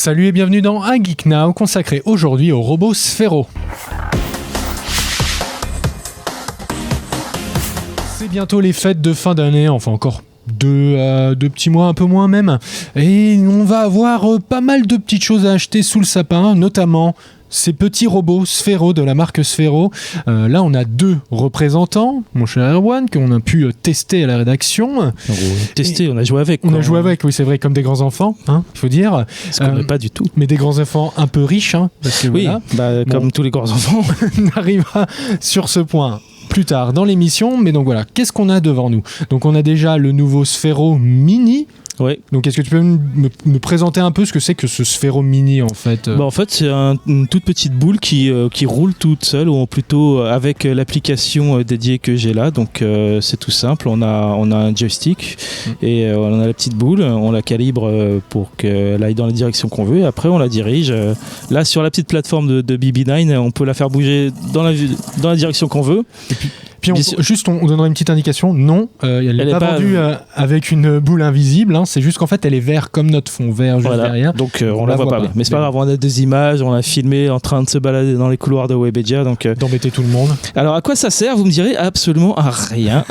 Salut et bienvenue dans Un Geek Now, consacré aujourd'hui au robot Sphero. C'est bientôt les fêtes de fin d'année, enfin encore deux petits mois, un peu moins même. Et on va avoir pas mal de petites choses à acheter sous le sapin, notamment ces petits robots Sphero de la marque Sphero. Là, on a deux représentants, mon cher Erwan, qu'on a pu tester à la rédaction. Tester, on a joué avec. On a joué avec, oui, c'est vrai, comme des grands enfants, hein, il faut dire. Ce qu'on n'est pas du tout. Mais des grands enfants un peu riches, hein, parce que oui, voilà. comme tous les grands enfants. On arrivera sur ce point plus tard dans l'émission, mais donc voilà, qu'est-ce qu'on a devant nous ? Donc on a déjà le nouveau Sphero Mini. Ouais. Donc est-ce que tu peux me présenter un peu ce que c'est que ce Sphero Mini en fait ? En fait, c'est une toute petite boule qui roule toute seule, ou plutôt avec l'application dédiée que j'ai là. Donc c'est tout simple, on a un joystick et on a la petite boule, on la calibre pour qu'elle aille dans la direction qu'on veut, et après on la dirige. Là sur la petite plateforme de BB9, on peut la faire bouger dans la direction qu'on veut. Et puis on donnera une petite indication. Non, elle n'est pas vendue avec une boule invisible. Hein, c'est juste qu'en fait, elle est verte comme notre fond vert juste derrière. Donc on la voit pas. Mais c'est pas grave, on a des images, on l'a filmé en train de se balader dans les couloirs de Webedia. Donc d'embêter tout le monde. Alors à quoi ça sert ? Vous me direz absolument à rien.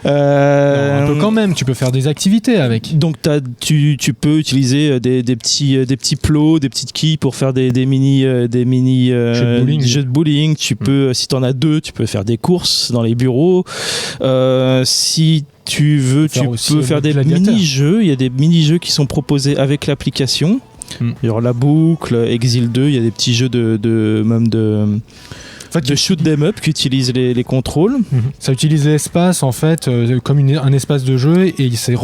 Non, un peu quand même. Tu peux faire des activités avec. Donc tu peux utiliser des petits plots, des petites quilles pour faire des mini jeux de bowling. Tu peux, si t'en as deux, tu peux faire des courses dans les bureaux. Si tu veux, tu peux faire des mini-jeux. Il y a des mini-jeux qui sont proposés avec l'application. Genre la boucle, Exil 2, il y a des petits jeux de shoot 'em up qui utilisent les contrôles. Ça utilise l'espace en fait comme un espace de jeu, et c'est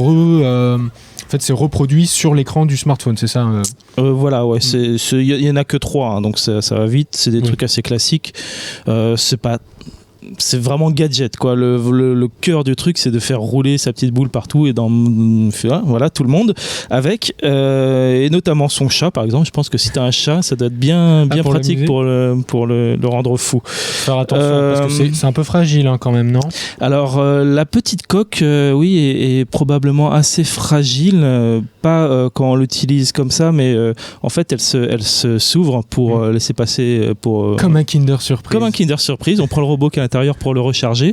reproduit sur l'écran du smartphone, c'est ça Voilà, ouais, il y en a que 3, hein, donc ça va vite, c'est des trucs assez classiques. C'est vraiment gadget, quoi. Le cœur du truc, c'est de faire rouler sa petite boule partout et voilà, tout le monde avec, et notamment son chat, par exemple. Je pense que si t'as un chat, ça doit être bien pratique pour le rendre fou. Faire attention, parce que c'est un peu fragile, hein, quand même, non ? Alors, la petite coque, oui, est probablement assez fragile. Pas quand on l'utilise comme ça, mais en fait, elle se s'ouvre pour laisser passer comme un Kinder Surprise. Comme un Kinder Surprise. On prend le robot qui est à l'intérieur pour le recharger,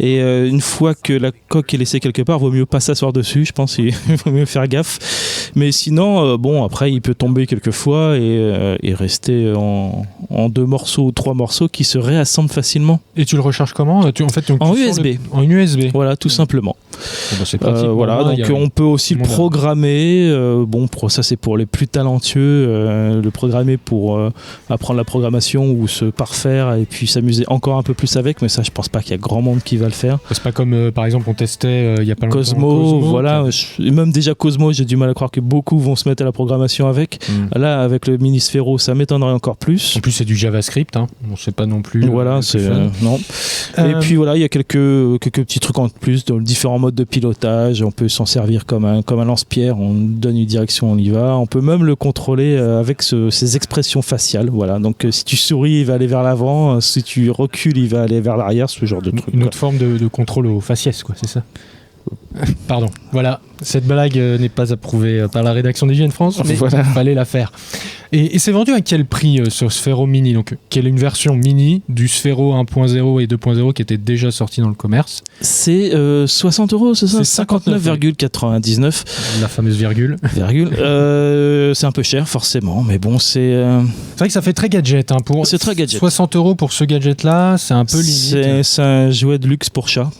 et une fois que la coque est laissée quelque part, vaut mieux pas s'asseoir dessus, je pense. Il vaut mieux faire gaffe, mais sinon après il peut tomber quelquefois et rester en 2 morceaux ou 3 morceaux qui se réassemblent facilement. Et tu le recharges comment ? En USB. En USB. Voilà, tout simplement. C'est pratique. Voilà, donc on peut aussi le programmer. Ça c'est pour les plus talentueux, le programmer pour apprendre la programmation ou se parfaire et puis s'amuser encore un peu plus avec, mais ça je pense pas qu'il y a grand monde qui va le faire. C'est pas comme par exemple on testait il y a pas longtemps Cosmo, voilà, et même déjà Cosmo, j'ai du mal à croire que beaucoup vont se mettre à la programmation avec. Là avec le mini Sphero, ça m'étonnerait encore plus. En plus c'est du JavaScript, hein. On sait pas non plus. Voilà, non. Et puis voilà, il y a quelques petits trucs en plus dans différents modes de pilotage. On peut s'en servir comme un lance-pierre. On donne une direction, on y va. On peut même le contrôler avec ses expressions faciales. Voilà. Donc si tu souris, il va aller vers l'avant. Si tu recules, il va aller vers l'arrière. Ce genre de truc. Une autre forme de contrôle au faciès, quoi. C'est ça. Pardon. Voilà. Cette blague n'est pas approuvée par la rédaction d'Hygiène France, mais il fallait la faire. Et c'est vendu à quel prix ce Sphero Mini ? Donc, quelle est une version mini du Sphero 1.0 et 2.0 qui était déjà sorti dans le commerce ? C'est 60 €, c'est ça ? C'est 59,99. La fameuse virgule. C'est un peu cher, forcément, mais bon, c'est vrai que ça fait très gadget. Hein, c'est très gadget. 60 € pour ce gadget-là, c'est un peu limite. C'est un jouet de luxe pour chat.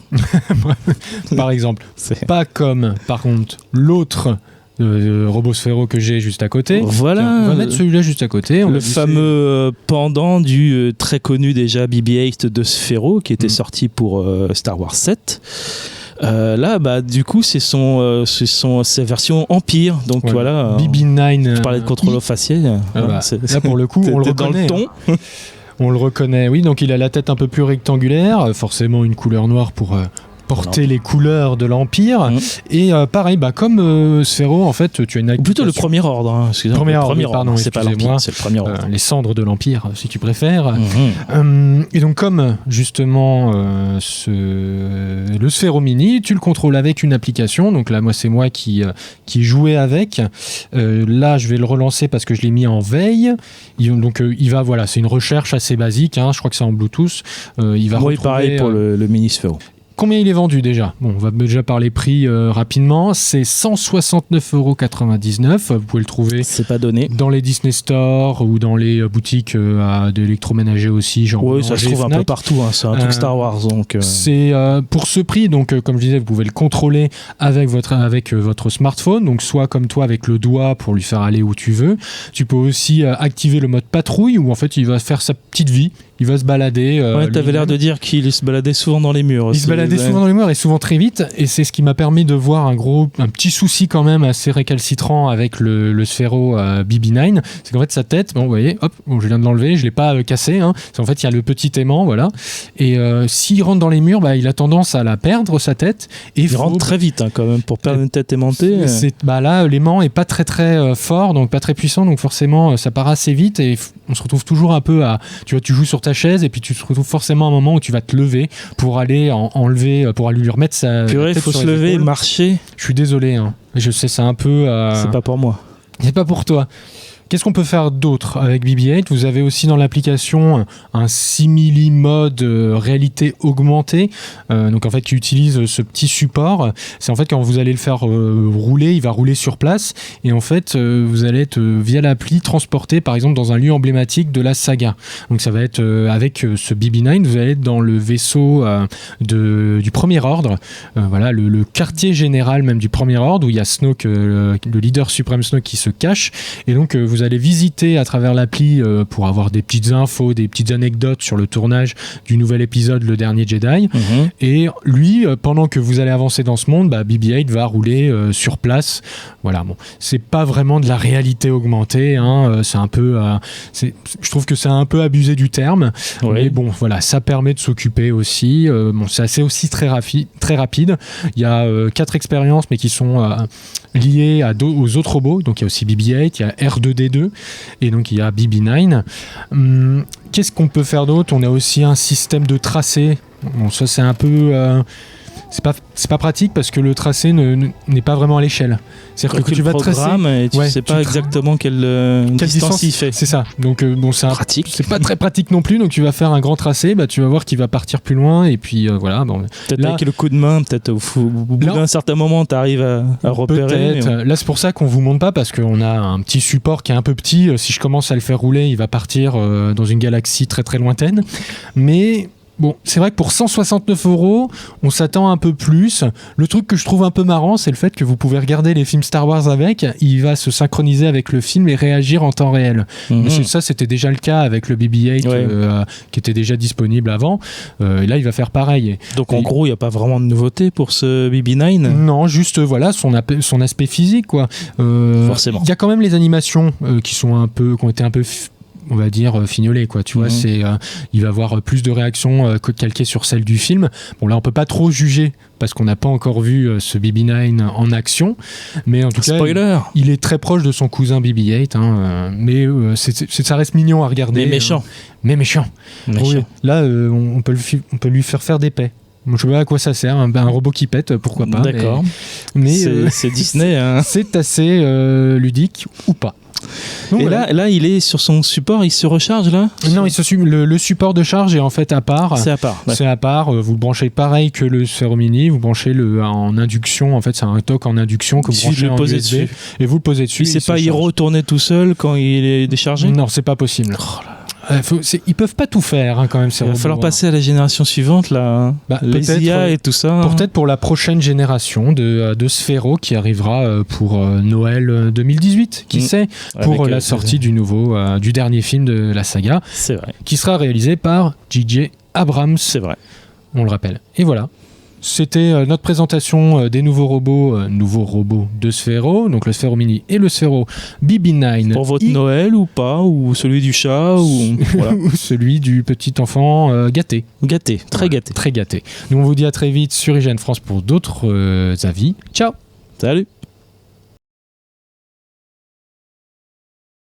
Par exemple. Pas comme, par contre, l'autre robot Sphero que j'ai juste à côté. Voilà. Tiens, on va mettre celui-là juste à côté. Le fameux pendant du très connu déjà BB-8 de Sphero qui était sorti pour Star Wars 7. Là, du coup, c'est sa version Empire. Donc voilà. BB9. Je parlais de contrôle au faciès. Là, pour le coup, on le reconnaît. Dans le ton. On le reconnaît, oui. Donc il a la tête un peu plus rectangulaire, forcément une couleur noire pour porter les couleurs de l'Empire. Et pareil, comme Sphero, en fait, tu as une... Plutôt le premier ordre. Hein, le premier ordre, pardon, c'est pas l'Empire, c'est le premier ordre. Les cendres de l'Empire, si tu préfères. Et donc, comme justement le Sphero Mini, tu le contrôles avec une application. Donc là, c'est moi qui jouais avec. Là, je vais le relancer parce que je l'ai mis en veille. Il va, voilà, c'est une recherche assez basique. Je crois que c'est en Bluetooth. Il va retrouver, pareil pour le Mini Sphero. Combien il est vendu déjà ? Bon, on va déjà parler prix rapidement. C'est 169,99 €. Vous pouvez le trouver c'est pas donné. Dans les Disney Store ou dans les boutiques d'électroménager aussi. Genre ça se trouve un peu partout. C'est un truc Star Wars. Donc, C'est pour ce prix. Donc, comme je disais, vous pouvez le contrôler avec votre smartphone. Donc, soit comme toi avec le doigt pour lui faire aller où tu veux. Tu peux aussi activer le mode patrouille où en fait il va faire sa petite vie. Il va se balader. T'avais l'air de dire qu'il se baladait souvent dans les murs. Il se baladait souvent dans les murs et souvent très vite. Et c'est ce qui m'a permis de voir un petit souci quand même assez récalcitrant avec le Sphero BB9. C'est qu'en fait, sa tête, vous voyez, hop, je viens de l'enlever, je ne l'ai pas cassé. En fait, il y a le petit aimant, voilà. Et s'il rentre dans les murs, il a tendance à la perdre, sa tête. Et il rentre très vite quand même pour perdre une tête aimantée. Là, l'aimant n'est pas très très fort, donc pas très puissant. Donc forcément, ça part assez vite et on se retrouve toujours un peu à... Tu vois, tu joues sur ta chaise et puis tu te retrouves forcément à un moment où tu vas te lever pour aller enlever, pour aller lui remettre sa tête. Il faut se lever et marcher. Je suis désolé, je sais, c'est un peu... C'est pas pour moi. C'est pas pour toi. Qu'est-ce qu'on peut faire d'autre avec BB-8 ? Vous avez aussi dans l'application un simili mode réalité augmentée, donc en fait qui utilise ce petit support. C'est en fait quand vous allez le faire rouler, il va rouler sur place et en fait vous allez être via l'appli transporté par exemple dans un lieu emblématique de la saga. Donc ça va être avec ce BB-9, vous allez être dans le vaisseau du premier ordre, voilà le quartier général même du premier ordre où il y a Snoke, le leader suprême Snoke qui se cache et donc vous allez visiter à travers l'appli pour avoir des petites infos, des petites anecdotes sur le tournage du nouvel épisode Le Dernier Jedi. Et lui, pendant que vous allez avancer dans ce monde, BB-8 va rouler sur place. Voilà, bon, c'est pas vraiment de la réalité augmentée. C'est un peu, je trouve que c'est un peu abusé du terme. Oui. Mais bon, voilà, ça permet de s'occuper aussi. C'est assez aussi très rapide. Il y a 4 expériences, mais qui sont liées aux autres robots. Donc il y a aussi BB-8, il y a R2D2 et donc il y a BB-9. Qu'est-ce qu'on peut faire d'autre ? On a aussi un système de tracé. Bon, ça c'est un peu... c'est pas pratique parce que le tracé n'est pas vraiment à l'échelle. C'est-à-dire que tu vas tracer et tu sais pas exactement quelle distance il fait. C'est ça. Donc pratique. C'est pas très pratique non plus. Donc tu vas faire un grand tracé, tu vas voir qu'il va partir plus loin et puis voilà. Peut-être avec le coup de main, peut-être au bout d'un certain moment, tu arrives à repérer. Peut-être. Là, c'est pour ça qu'on vous montre pas parce qu'on a un petit support qui est un peu petit. Si je commence à le faire rouler, il va partir dans une galaxie très très lointaine. Mais bon, c'est vrai que pour 169 €, on s'attend un peu plus. Le truc que je trouve un peu marrant, c'est le fait que vous pouvez regarder les films Star Wars avec. Il va se synchroniser avec le film et réagir en temps réel. Mais ça, c'était déjà le cas avec le BB-8 qui était déjà disponible avant. Et là, il va faire pareil. Donc, en gros, il n'y a pas vraiment de nouveauté pour ce BB-9 ? Non, juste voilà son aspect physique, quoi. Forcément. Il y a quand même les animations qui ont été un peu on va dire fignolé, quoi, tu vois, il va avoir plus de réactions calquées sur celles du film. Bon, là on peut pas trop juger parce qu'on n'a pas encore vu ce BB-9 en action, mais en tout cas il est très proche de son cousin BB-8, mais ça reste mignon à regarder, mais méchant. Oui, là on peut lui faire des paix. Je sais pas à quoi ça sert, un robot qui pète, pourquoi pas. D'accord. Mais c'est Disney. C'est assez ludique ou pas. Donc, et là, il est sur son support, il se recharge là ? Non, le support de charge est en fait à part. C'est à part. C'est à part. Vous le branchez pareil que le Sphero Mini. Vous branchez en induction. En fait, c'est un dock en induction que vous branchez en USB dessus. Et vous le posez dessus. Il ne sait pas y retourner tout seul quand il est déchargé ? Non, c'est pas possible. Ils peuvent pas tout faire quand même. Il va falloir passer à la génération suivante là. Les IA et tout ça. Peut-être pour la prochaine génération de Sphero qui arrivera pour Noël 2018. Qui sait, pour la sortie du dernier film de la saga. C'est vrai. Qui sera réalisé par J.J. Abrams. C'est vrai. On le rappelle. Et voilà. C'était notre présentation des nouveaux robots de Sphero, donc le Sphero Mini et le Sphero BB9. Pour votre Noël ou pas, ou celui du chat, ou, voilà. ou celui du petit enfant gâté. Gâté, très gâté. Très gâté. Nous on vous dit à très vite sur IGN France pour d'autres avis. Ciao. Salut.